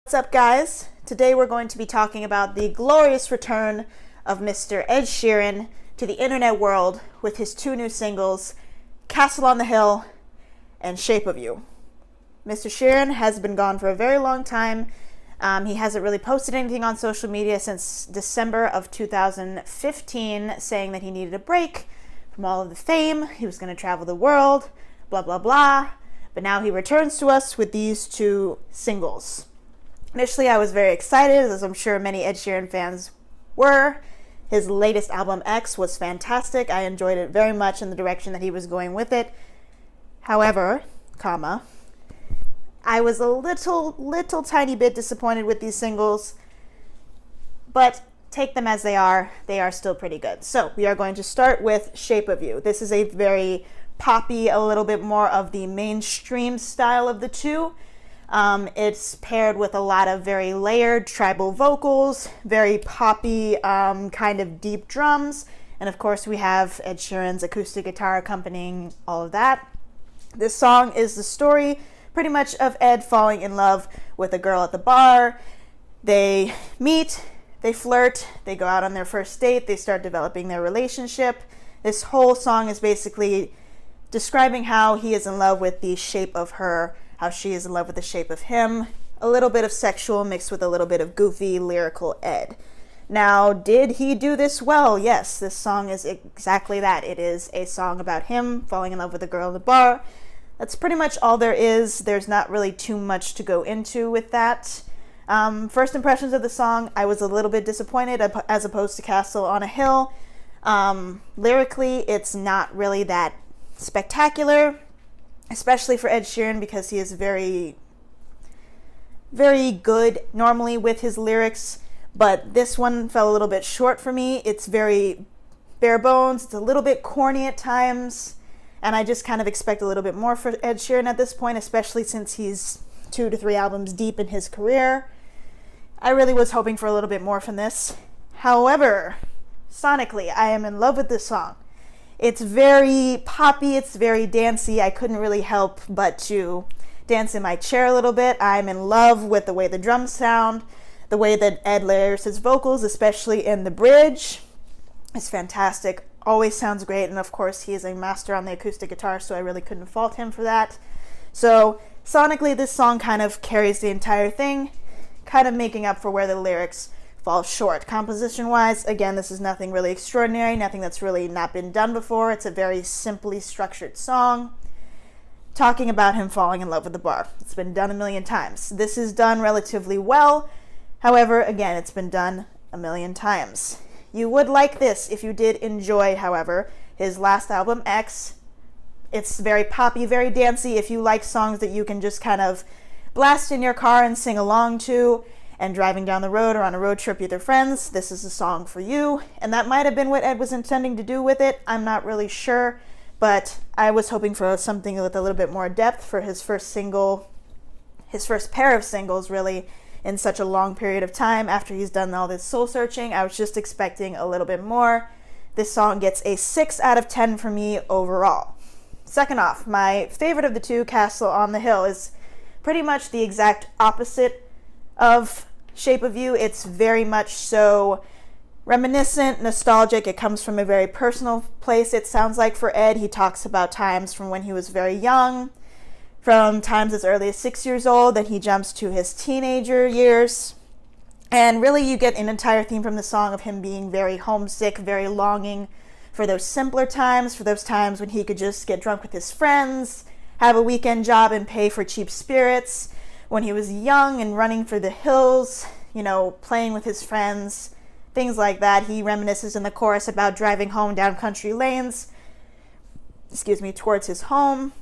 What's up, guys? Today we're going to be talking about the glorious return of Mr. Ed Sheeran to the internet world with his two new singles, Castle on the Hill and Shape of You. Mr. Sheeran has been gone for a very long time. He hasn't really posted anything on social media since December of 2015, saying that he needed a break from all of the fame. He was going to travel the world, blah, blah, blah. But now he returns to us with these two singles. Initially, I was very excited, as I'm sure many Ed Sheeran fans were. His latest album, X, was fantastic. I enjoyed it very much in the direction that he was going with it. However, I was a little tiny bit disappointed with these singles, but take them as they are still pretty good. So we are going to start with Shape of You. This is a very poppy, a little bit more of the mainstream style of the two. It's paired with a lot of very layered tribal vocals, very poppy, kind of deep drums, and of course we have Ed Sheeran's acoustic guitar accompanying all of that. This song is the story pretty much of Ed falling in love with a girl at the bar. They meet, they flirt, they go out on their first date, they start developing their relationship. This whole song is basically describing how he is in love with the shape of her, how she is in love with the shape of him, a little bit of sexual mixed with a little bit of goofy, lyrical Ed. Now, did he do this well? Yes, this song is exactly that. It is a song about him falling in love with a girl in the bar. That's pretty much all there is. There's not really too much to go into with that. First impressions of the song, I was a little bit disappointed as opposed to Castle on a Hill. Lyrically, it's not really that spectacular, especially for Ed Sheeran, because he is very, very good normally with his lyrics, but this one fell a little bit short for me. It's very bare bones, it's a little bit corny at times, and I just kind of expect a little bit more for Ed Sheeran at this point, especially since he's 2 to 3 albums deep in his career. I really was hoping for a little bit more from this. However, sonically, I am in love with this song. It's very poppy, it's very dancey. I couldn't really help but to dance in my chair a little bit. I'm in love with the way the drums sound, the way that Ed layers his vocals, especially in the bridge. It's fantastic, always sounds great, and of course he is a master on the acoustic guitar, so I really couldn't fault him for that. So sonically, this song kind of carries the entire thing, kind of making up for where the lyrics fall short. Composition-wise, again, this is nothing really extraordinary, nothing that's really not been done before. It's a very simply structured song talking about him falling in love with the bar. It's been done a million times. This is done relatively well. However, again, it's been done a million times. You would like this if you did enjoy, however, his last album, X. It's very poppy, very dancey. If you like songs that you can just kind of blast in your car and sing along to, and driving down the road or on a road trip with your friends, this is a song for you. And that might have been what Ed was intending to do with it. I'm not really sure, but I was hoping for something with a little bit more depth for his first single, his first pair of singles, really, in such a long period of time after he's done all this soul searching. I was just expecting a little bit more. This song gets a 6 out of 10 for me overall. Second off, my favorite of the two, Castle on the Hill, is pretty much the exact opposite of Shape of You. It's very much so reminiscent, nostalgic. It comes from a very personal place, it sounds like, for Ed. He talks about times from when he was very young, from times as early as 6 years old, then he jumps to his teenager years. And really you get an entire theme from the song of him being very homesick, very longing for those simpler times, for those times when he could just get drunk with his friends, have a weekend job and pay for cheap spirits. When he was young and running for the hills, playing with his friends, things like that. He reminisces in the chorus about driving home down country lanes, towards his home.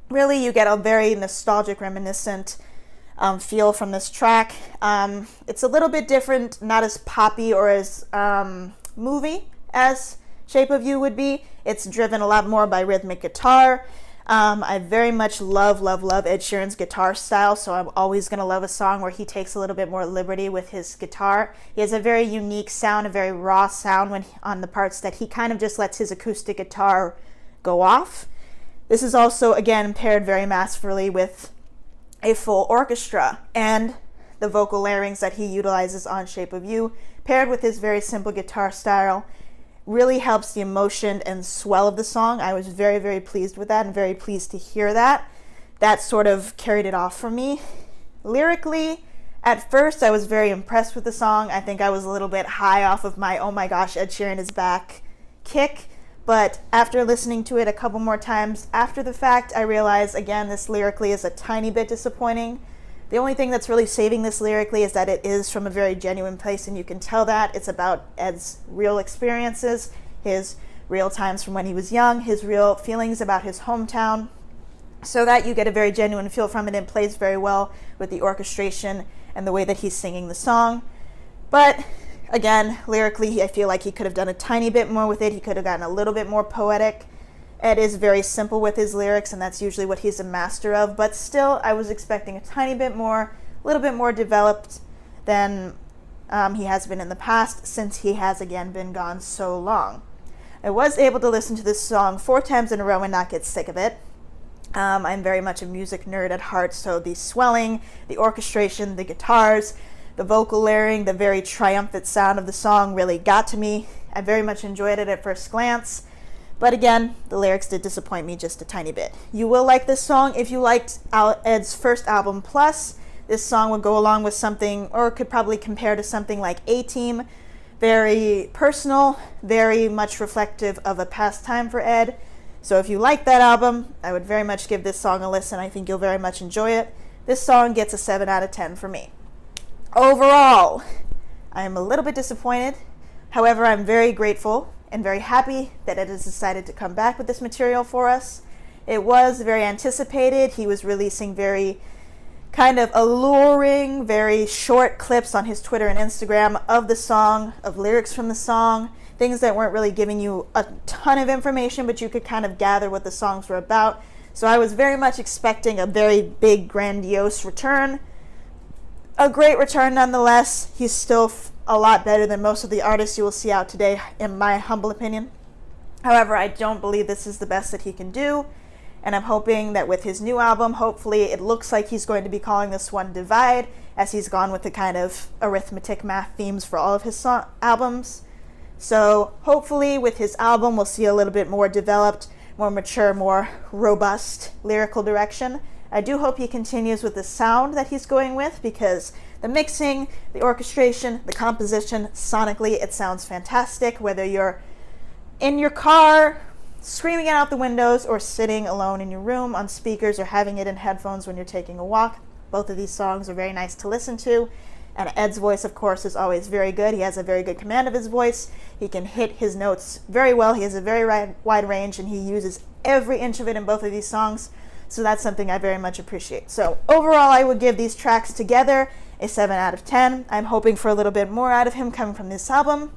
Really, you get a very nostalgic, reminiscent feel from this track. It's a little bit different, not as poppy or as movie as Shape of You would be. It's driven a lot more by rhythmic guitar. I very much love Ed Sheeran's guitar style, so I'm always going to love a song where he takes a little bit more liberty with his guitar. He has a very unique sound, a very raw sound on the parts that he kind of just lets his acoustic guitar go off. This is also, again, paired very masterfully with a full orchestra, and the vocal layerings that he utilizes on Shape of You, paired with his very simple guitar style, really helps the emotion and swell of the song. I was very, very pleased with that and very pleased to hear that. That sort of carried it off for me. Lyrically, at first I was very impressed with the song. I think I was a little bit high off of my, oh my gosh, Ed Sheeran is back kick. But after listening to it a couple more times after the fact, I realized, again, this lyrically is a tiny bit disappointing. The only thing that's really saving this lyrically is that it is from a very genuine place, and you can tell that. It's about Ed's real experiences, his real times from when he was young, his real feelings about his hometown, so that you get a very genuine feel from it, and plays very well with the orchestration and the way that he's singing the song. But again, lyrically, I feel like he could have done a tiny bit more with it. He could have gotten a little bit more poetic. Ed is very simple with his lyrics, and that's usually what he's a master of. But still, I was expecting a tiny bit more, a little bit more developed than he has been in the past, since he has, again, been gone so long. I was able to listen to this song 4 times in a row and not get sick of it. I'm very much a music nerd at heart, so the swelling, the orchestration, the guitars, the vocal layering, the very triumphant sound of the song really got to me. I very much enjoyed it at first glance. But again, the lyrics did disappoint me just a tiny bit. You will like this song if you liked Ed's first album Plus. This song would go along with something, or could probably compare to something like A-Team. Very personal, very much reflective of a past time for Ed. So if you like that album, I would very much give this song a listen. I think you'll very much enjoy it. This song gets a 7 out of 10 for me. Overall, I am a little bit disappointed. However, I'm very grateful and very happy that Ed has decided to come back with this material for us. It was very anticipated. He was releasing very kind of alluring, very short clips on his Twitter and Instagram of the song, of lyrics from the song, things that weren't really giving you a ton of information, but you could kind of gather what the songs were about. So I was very much expecting a very big, grandiose return. A great return nonetheless. He's still a lot better than most of the artists you will see out today, in my humble opinion. However, I don't believe this is the best that he can do, and I'm hoping that with his new album, hopefully it looks like he's going to be calling this one Divide, as he's gone with the kind of arithmetic math themes for all of his albums. So hopefully with his album, we'll see a little bit more developed, more mature, more robust lyrical direction. I do hope he continues with the sound that he's going with, because the mixing, the orchestration, the composition, sonically, it sounds fantastic. Whether you're in your car, screaming it out the windows, or sitting alone in your room on speakers, or having it in headphones when you're taking a walk, both of these songs are very nice to listen to. And Ed's voice, of course, is always very good. He has a very good command of his voice. He can hit his notes very well. He has a very wide range, and he uses every inch of it in both of these songs. So that's something I very much appreciate. So overall, I would give these tracks together a 7 out of 10. I'm hoping for a little bit more out of him coming from this album,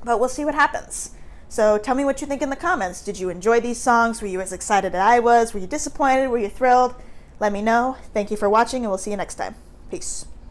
but we'll see what happens. So tell me what you think in the comments. Did you enjoy these songs? Were you as excited as I was? Were you disappointed? Were you thrilled? Let me know. Thank you for watching, and we'll see you next time. Peace.